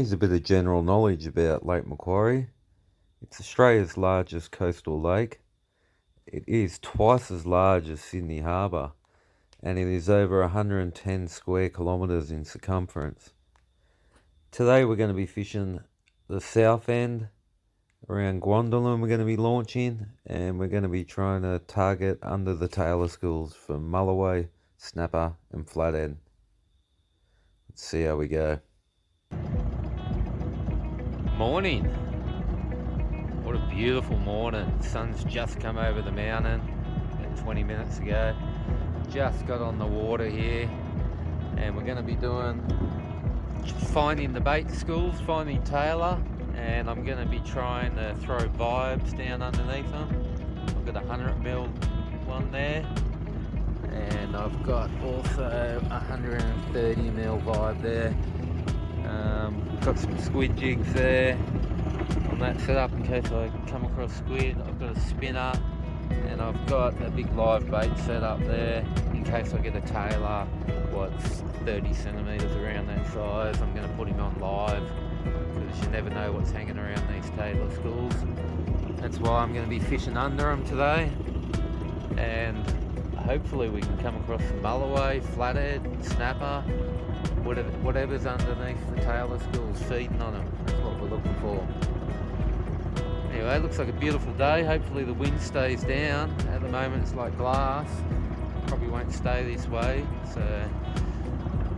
Here's a bit of general knowledge about Lake Macquarie. It's Australia's largest coastal lake. It is twice as large as Sydney Harbour, and it is over 110 square kilometres in circumference. Today we're going to be fishing the south end around Guandalum. We're going to be launching, and we're going to be trying to target under the tailor schools for mulloway, snapper and flathead. Let's see how we go. Morning. What a beautiful morning. The sun's just come over the mountain about 20 minutes ago. Just got on the water here, and we're going to be finding the bait schools, finding tailor, and I'm going to be trying to throw vibes down underneath them. I've got a 100mm one there, and I've got also a 130mm vibe there. Got some squid jigs there on that setup in case I come across squid. I've got a spinner, and I've got a big live bait set up there in case I get a tailor what's 30 centimetres around that size. I'm going to put him on live because you never know what's hanging around these tailor schools. That's why I'm going to be fishing under them today, and hopefully we can come across some mulloway, flathead, snapper, whatever's underneath the tailor schools feeding on them. That's what we're looking for. Anyway, it looks like a beautiful day. Hopefully the wind stays down. At the moment it's like glass. Probably won't stay this way, so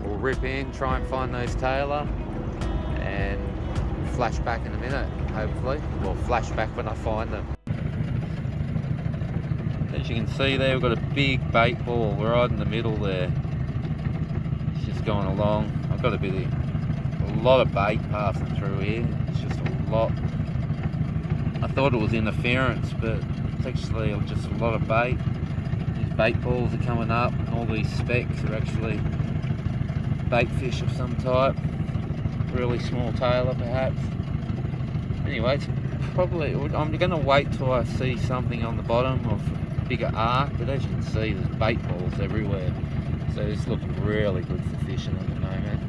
we'll rip in, try and find those tailor, and flash back in a minute, hopefully. Well, flash back when I find them. As you can see there, we've got a big bait ball right in the middle there. It's just going along. I've got a lot of bait passing through here. It's just a lot. I thought it was interference, but it's actually just a lot of bait. These bait balls are coming up, and all these specks are actually bait fish of some type. Really small tailor perhaps. Anyway, it's probably, I'm going to wait till I see something on the bottom of a bigger arc, but as you can see there's bait balls everywhere. So it's looking really good for fishing at the moment.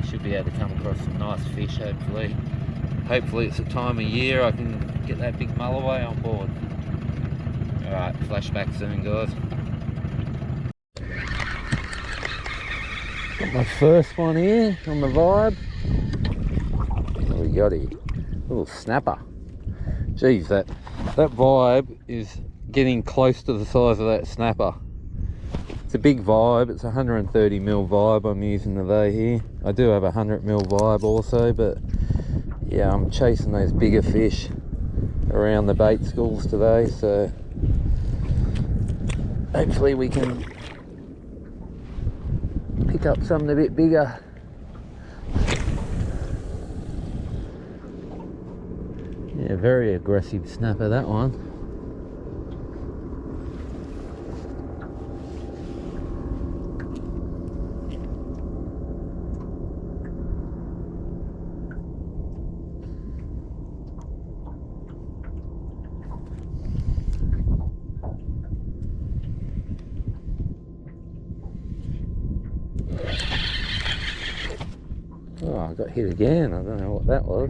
Should be able to come across some nice fish hopefully. Hopefully it's the time of year I can get that big mulloway on board. Alright, flash back soon guys. Got my first one here on the vibe. What we got here? Little snapper. Geez, that vibe is getting close to the size of that snapper. It's a big vibe. It's a 130mm vibe I'm using today here. I do have a 100mm vibe also, but yeah, I'm chasing those bigger fish around the bait schools today, so hopefully we can pick up something a bit bigger. Yeah, very aggressive snapper that one. Oh, I got hit again. I don't know what that was.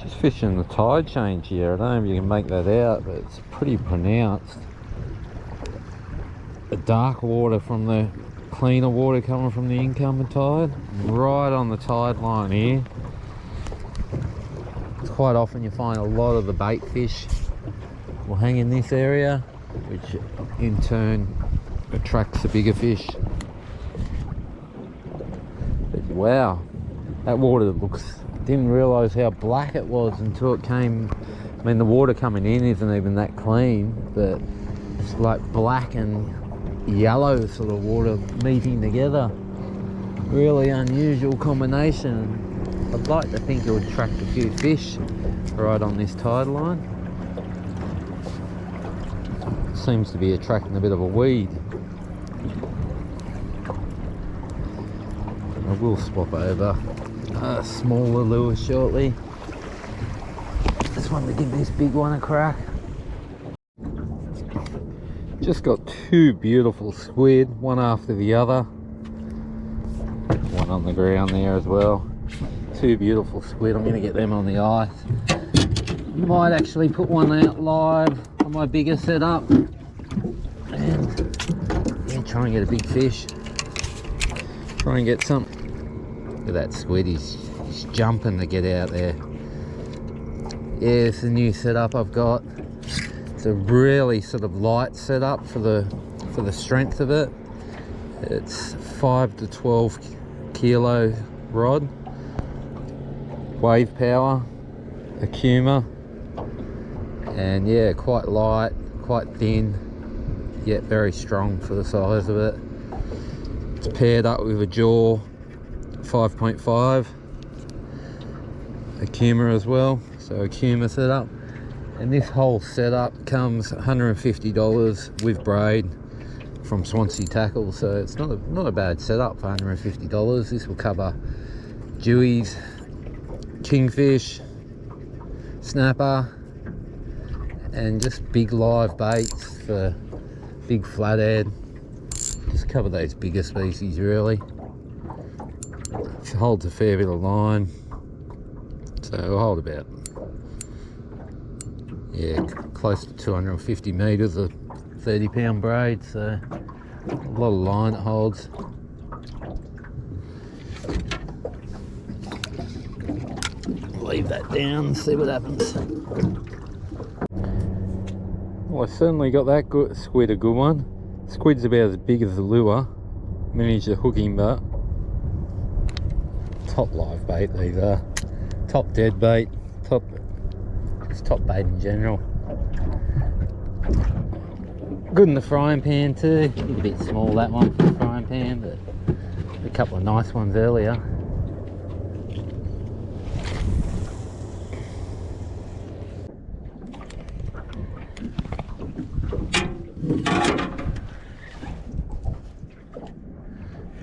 Just fishing the tide change here. I don't know if you can make that out, but it's pretty pronounced. The dark water from the cleaner water coming from the incoming tide, right on the tide line here. It's quite often you find a lot of the bait fish will hang in this area, which in turn attracts the bigger fish. But wow, that water looks, didn't realise how black it was until it came. I mean, the water coming in isn't even that clean, but it's like black and yellow sort of water meeting together. Really unusual combination. I'd like to think it would attract a few fish right on this tide line. Seems to be attracting a bit of a weed. I will swap over a smaller lure shortly. Just wanted to give this big one a crack. Just got two beautiful squid, one after the other. One on the ground there as well. Two beautiful squid. I'm going to get them on the ice. Might actually put one out live on my bigger setup. And yeah, try and get a big fish. Try and get some. Look at that squid, he's jumping to get out there. Yeah, it's a new setup I've got. It's a really sort of light setup for the strength of it. It's 5 to 12 kilo rod, wave power, Akuma, and yeah, quite light, quite thin, yet very strong for the size of it. It's paired up with a jaw 5.5 Akuma as well, so Akuma setup. And this whole setup comes $150 with braid from Swansea Tackle, so it's not a bad setup for $150. This will cover dewies, kingfish, snapper, and just big live baits for big flathead. Just cover those bigger species really. It holds a fair bit of line, so it'll hold about, yeah, close to 250 metres of 30-pound braid, so a lot of line it holds. Leave that down and see what happens. Well, I certainly got that squid a good one. Squid's about as big as the lure. Managed to hook him, but top live bait these are. Top dead bait, just top bait in general. Good in the frying pan too. A bit small that one for the frying pan, but a couple of nice ones earlier.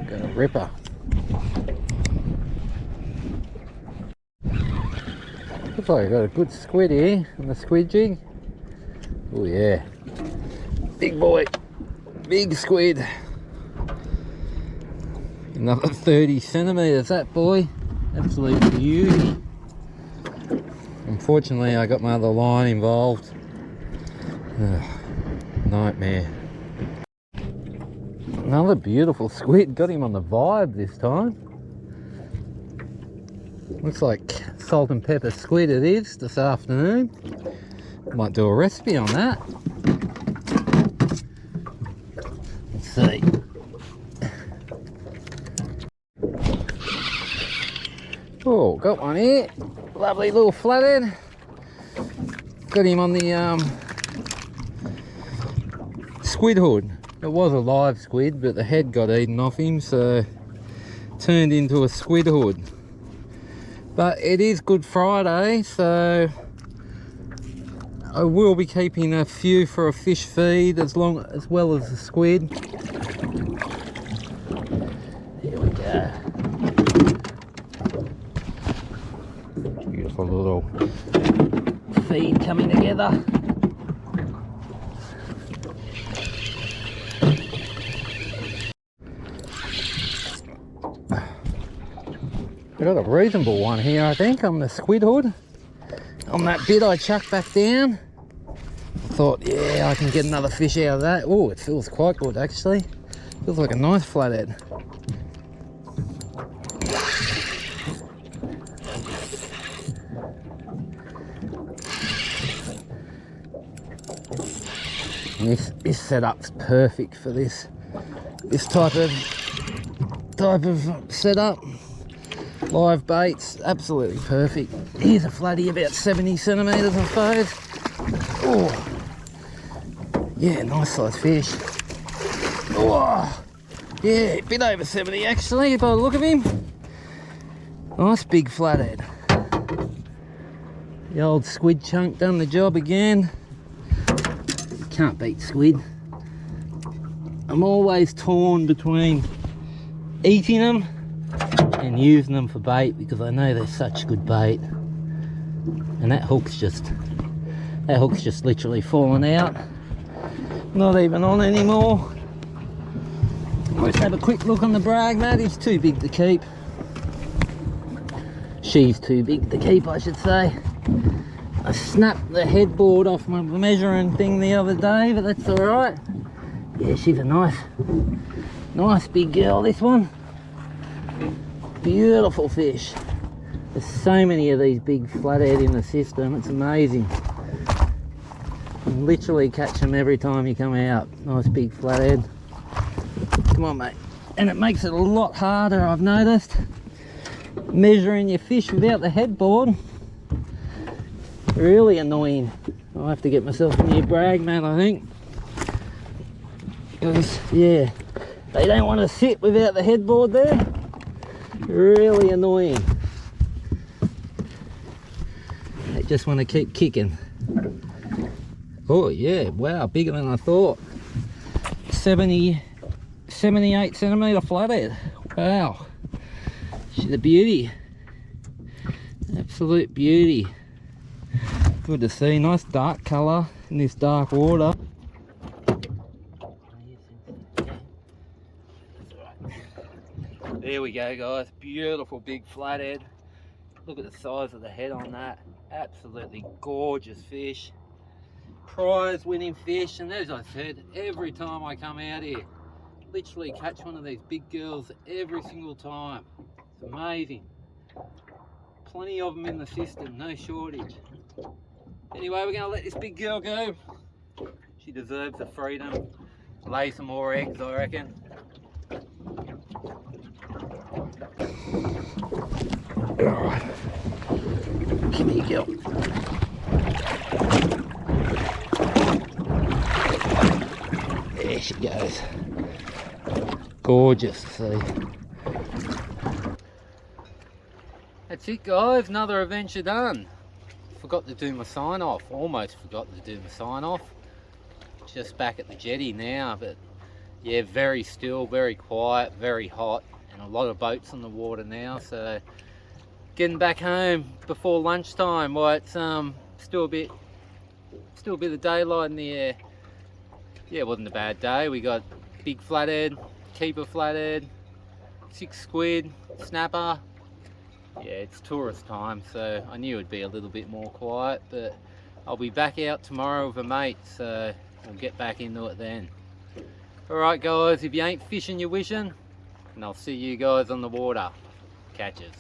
Got a ripper. Looks like I got a good squid here on the squid jig. Oh yeah. Big boy, big squid. Another 30 centimetres, that boy. Absolute beauty. Unfortunately, I got my other line involved. Ugh, nightmare. Another beautiful squid. Got him on the vibe this time. Looks like salt and pepper squid it is this afternoon. Might do a recipe on that. Let's see. Oh, got one here. Lovely little flathead. Got him on the squid hood. It was a live squid, but the head got eaten off him, so turned into a squid hood. But it is Good Friday, so I will be keeping a few for a fish feed as well as the squid. Here we go. Beautiful little feed coming together. I got a reasonable one here, I think, on the squid hood. On that bit I chucked back down. I thought, yeah, I can get another fish out of that. Oh, it feels quite good actually. Feels like a nice flathead. And this setup's perfect for this type of setup. Live baits, absolutely perfect. Here's a flatty about 70 centimetres, I suppose. Oh, yeah, nice size fish. Oh, yeah, a bit over 70 actually, by the look of him. Nice big flathead. The old squid chunk done the job again. Can't beat squid. I'm always torn between eating them and using them for bait because I know they're such good bait. And that hook's just literally fallen out. Not even on anymore. Let's have a quick look on the brag mat. It's too big to keep. She's too big to keep, I should say. I snapped the headboard off my measuring thing the other day, but that's all right. Yeah, she's a nice big girl, this one. Beautiful fish. There's so many of these big flathead in the system, it's amazing. You can literally catch them every time you come out. Nice big flathead. Come on, mate. And it makes it a lot harder, I've noticed, measuring your fish without the headboard. Really annoying. I'll have to get myself a new brag mat, I think. Because, yeah, they don't want to sit without the headboard there. Really annoying. They just want to keep kicking. Oh yeah, wow, bigger than I thought. 78 centimetre flathead. Wow, she's a beauty. Absolute beauty. Good to see. Nice dark colour in this dark water. There we go, guys. Beautiful big flathead. Look at the size of the head on that. Absolutely gorgeous fish. Prize winning fish, and as I said, every time I come out here, literally catch one of these big girls every single time. It's amazing. Plenty of them in the system, no shortage. Anyway, we're going to let this big girl go. She deserves the freedom. Lay some more eggs, I reckon. Alright. Come here, girl. There she goes. Gorgeous to see. That's it, guys. Another adventure done. Forgot to do my sign off. Almost forgot to do my sign off. Just back at the jetty now, but yeah, very still, very quiet, very hot, and a lot of boats on the water now. So getting back home before lunchtime. Well, it's still a bit of daylight in the air. Yeah, it wasn't a bad day. We got big flathead, keeper flathead, 6 squid, snapper. Yeah, it's tourist time, so I knew it'd be a little bit more quiet, but I'll be back out tomorrow with a mate, so we'll get back into it then. Alright guys, if you ain't fishing, you're wishing, and I'll see you guys on the water. Catches.